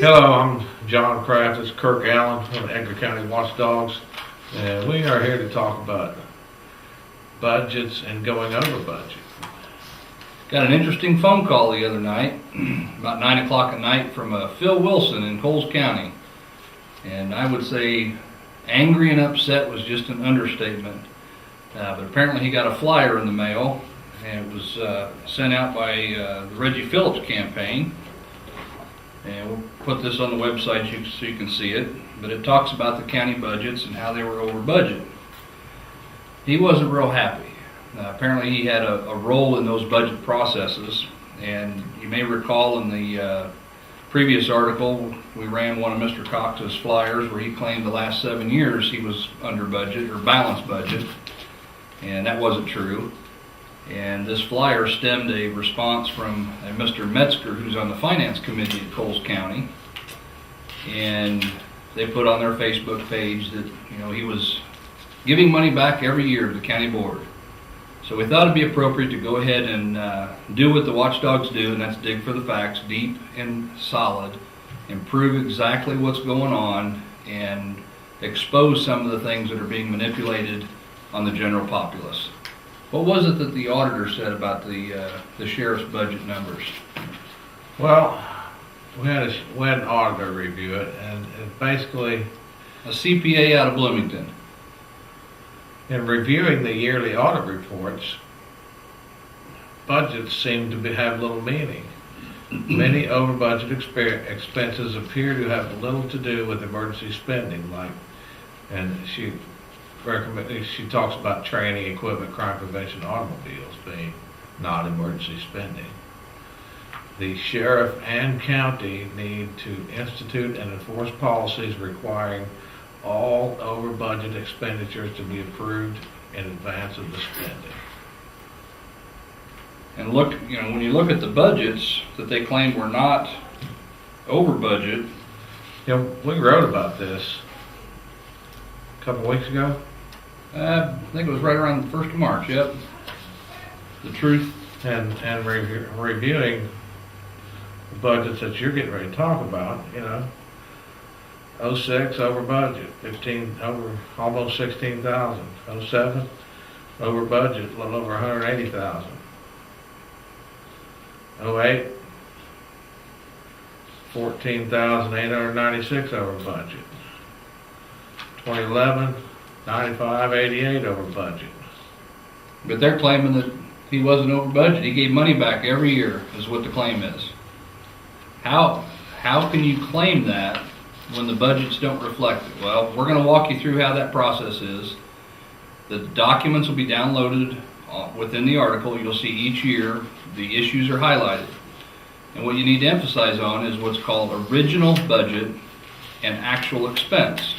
Hello, I'm John Kraft. This is Kirk Allen from the Edgar County Watchdogs, and we are here to talk about budgets and going over budget. Got an interesting phone call the other night, about 9 o'clock at night, from Phil Wilson in Coles County. And I would say angry and upset was just an understatement. But apparently he got a flyer in the mail, and it was sent out by the Reggie Phillips campaign. And we'll put this on the website so you can see it. But it talks about the county budgets and how they were over budget. He wasn't real happy. Apparently he had a role in those budget processes, and you may recall in the previous article we ran one of Mr. Cox's flyers where he claimed the last 7 years he was under budget or balanced budget, and that wasn't true. And this flyer stemmed a response from Mr. Metzger, who's on the finance committee at Coles County, and they put on their Facebook page that he was giving money back every year to the county board. So we thought it'd be appropriate to go ahead and do what the watchdogs do, and that's dig for the facts, deep and solid, and prove exactly what's going on, and expose some of the things that are being manipulated on the general populace. What was it that the auditor said about the sheriff's budget numbers? Well, we had an auditor review it, and it basically, A CPA out of Bloomington. in reviewing the yearly audit reports, budgets seem to have little meaning. Many over budget expenses appear to have little to do with emergency spending, and she talks about training, equipment, crime prevention, automobiles being not emergency spending. The sheriff and county need to institute and enforce policies requiring all over budget expenditures to be approved in advance of the spending. And look, when you look at the budgets that they claim were not over budget. We wrote about this a couple of weeks ago. I think it was right around the 1st of March, yep. The truth. And reviewing the budgets that you're getting ready to talk about, 06 over budget, 15 over almost 16,000. 07 over budget, a little over 180,000. 08 14,896 over budget. 2011 9588 over budget. But they're claiming that he wasn't over budget. He gave money back every year, is what the claim is. How can you claim that when the budgets don't reflect it? Well, we're going to walk you through how that process is. The documents will be downloaded within the article. You'll see each year the issues are highlighted. And what you need to emphasize on is what's called original budget and actual expense.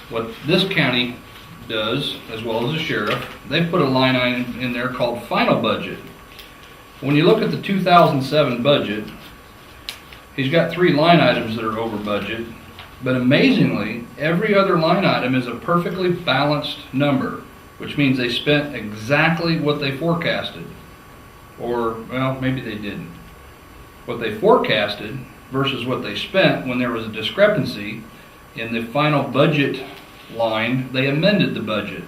What this county does, as well as the sheriff, they put a line item in there called final budget. When you look at the 2007 budget, he's got 3 line items that are over budget, but amazingly, every other line item is a perfectly balanced number, which means they spent exactly what they forecasted. Or, well, maybe they didn't. What they forecasted versus what they spent, when there was a discrepancy in the final budget line, they amended the budget.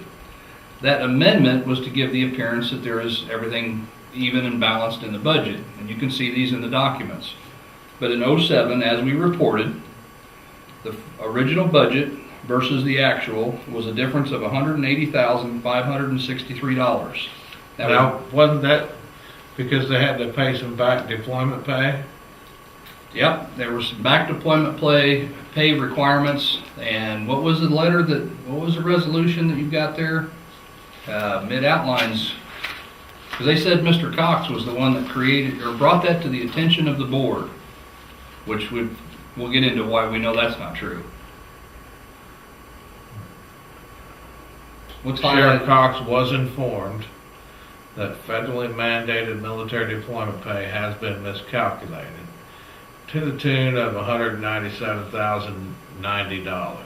That amendment was to give the appearance that there is everything even and balanced in the budget. And you can see these in the documents. But in 07, as we reported, the original budget versus the actual was a difference of $180,563. Now, wasn't that because they had to pay some back deployment pay? Yep, there was some back deployment pay requirements, and what was the resolution that you got there? It outlines, because they said Mr. Cox was the one that created or brought that to the attention of the board, which we'll get into why we know that's not true. Sheriff Cox was informed that federally mandated military deployment pay has been miscalculated to the tune of $197,090.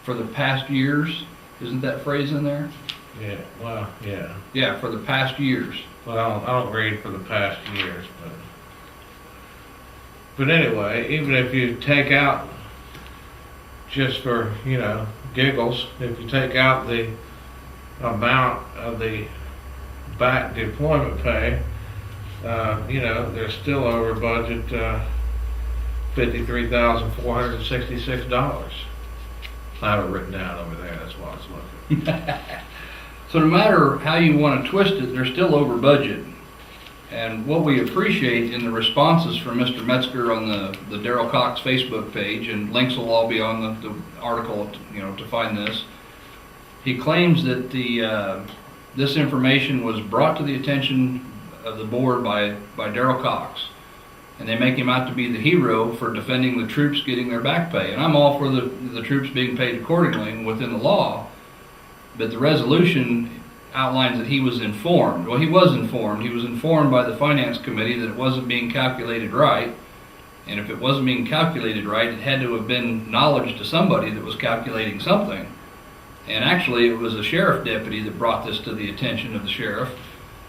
For the past years? Isn't that phrase in there? Yeah, well, yeah. Yeah, for the past years. Well, I don't read for the past years, But anyway, even if you take out, just for, giggles, if you take out the amount of the back deployment pay, they're still over budget, $53,466. I have it written down over there, that's why I was looking. So no matter how you want to twist it, they're still over budget. And what we appreciate in the responses from Mr. Metzger on the Darrell Cox Facebook page, and links will all be on the article, to find this. He claims that this information was brought to the attention of the board by Darrell Cox, and they make him out to be the hero for defending the troops getting their back pay. And I'm all for the troops being paid accordingly and within the law, but the resolution outlines that he was informed. Well, he was informed. He was informed by the finance committee that it wasn't being calculated right, and if it wasn't being calculated right, it had to have been knowledge to somebody that was calculating something. And actually, it was a sheriff deputy that brought this to the attention of the sheriff.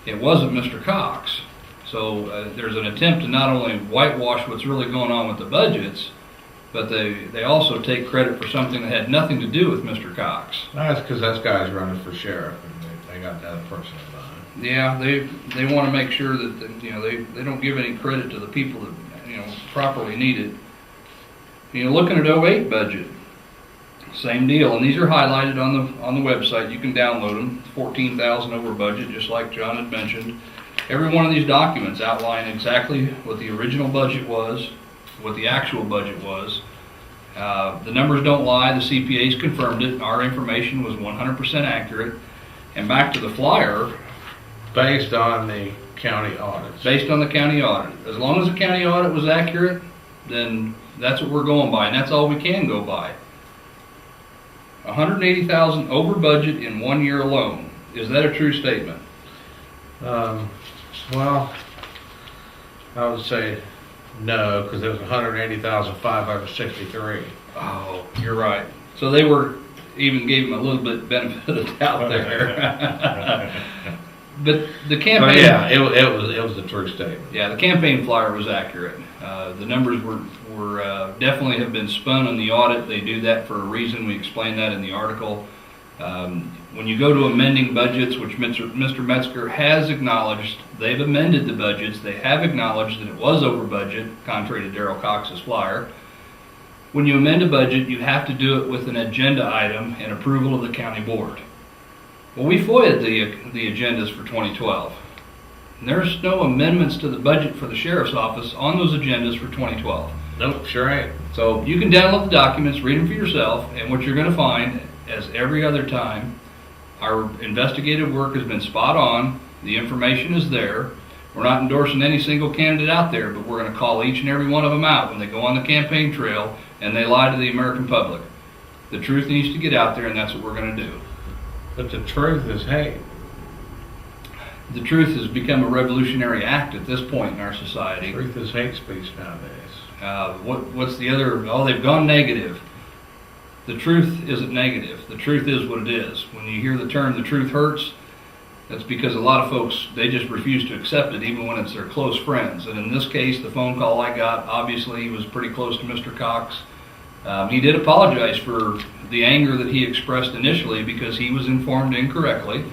It wasn't Mr. Cox. So there's an attempt to not only whitewash what's really going on with the budgets, but they also take credit for something that had nothing to do with Mr. Cox. That's because that guy's running for sheriff, and they got the other person in mind. Yeah, they want to make sure that they don't give any credit to the people that properly need it. Looking at 08 budget, same deal, and these are highlighted on the website. You can download them. 14,000 over budget, just like John had mentioned. Every one of these documents outline exactly what the original budget was, what the actual budget was. The numbers don't lie. The CPAs confirmed it. Our information was 100% accurate. And back to the flyer. Based on the county audits. Based on the county audit. As long as the county audit was accurate, then that's what we're going by, and that's all we can go by. 180,000 over budget in 1 year alone. Is that a true statement? Well, I would say no, because it was 180,563. Oh, you're right. So they even gave him a little bit benefit of the doubt there. But the campaign... yeah, it was a true statement. Yeah, the campaign flyer was accurate. The numbers were definitely have been spun on the audit. They do that for a reason. We explained that in the article. When you go to amending budgets, which Mr. Metzger has acknowledged, they've amended the budgets. They have acknowledged that it was over budget, contrary to Darrell Cox's flyer. When you amend a budget, you have to do it with an agenda item and approval of the county board. Well, we FOIA'd the agendas for 2012. And there's no amendments to the budget for the sheriff's office on those agendas for 2012. Nope, sure ain't. So you can download the documents, read them for yourself, and what you're going to find, as every other time, our investigative work has been spot on. The information is there. We're not endorsing any single candidate out there, but we're going to call each and every one of them out when they go on the campaign trail and they lie to the American public. The truth needs to get out there, and that's what we're going to do. But the truth is hate. The truth has become a revolutionary act at this point in our society. Truth is hate speech nowadays. What's the other? Oh, they've gone negative. The truth isn't negative. The truth is what it is. When you hear the term "the truth hurts," that's because a lot of folks, they just refuse to accept it, even when it's their close friends. And in this case, the phone call I got, obviously he was pretty close to Mr. Cox. He did apologize for the anger that he expressed initially because he was informed incorrectly.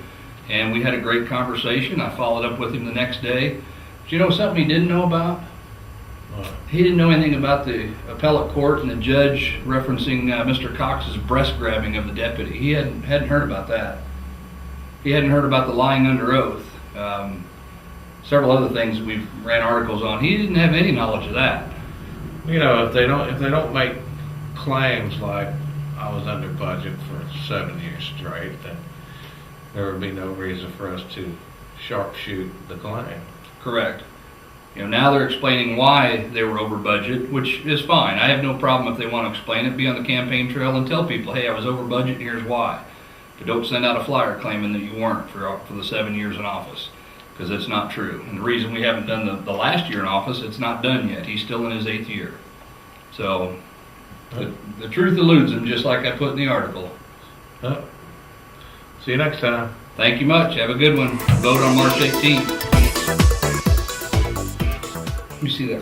And we had a great conversation. I followed up with him the next day. Do you know something he didn't know about? What? He didn't know anything about the appellate court and the judge referencing Mr. Cox's breast grabbing of the deputy. He hadn't heard about that. He hadn't heard about the lying under oath. Several other things that we've ran articles on. He didn't have any knowledge of that. If they don't make claims like I was under budget for 7 years straight, then there would be no reason for us to sharpshoot the claim. Correct. Now they're explaining why they were over budget, which is fine. I have no problem if they want to explain it. Be on the campaign trail and tell people, hey, I was over budget and here's why. But don't send out a flyer claiming that you weren't for the 7 years in office, because it's not true. And the reason we haven't done the last year in office, it's not done yet. He's still in his 8th year. So the truth eludes him, just like I put in the article. See you next time. Thank you much. Have a good one. Vote on March 18th. Let me see that.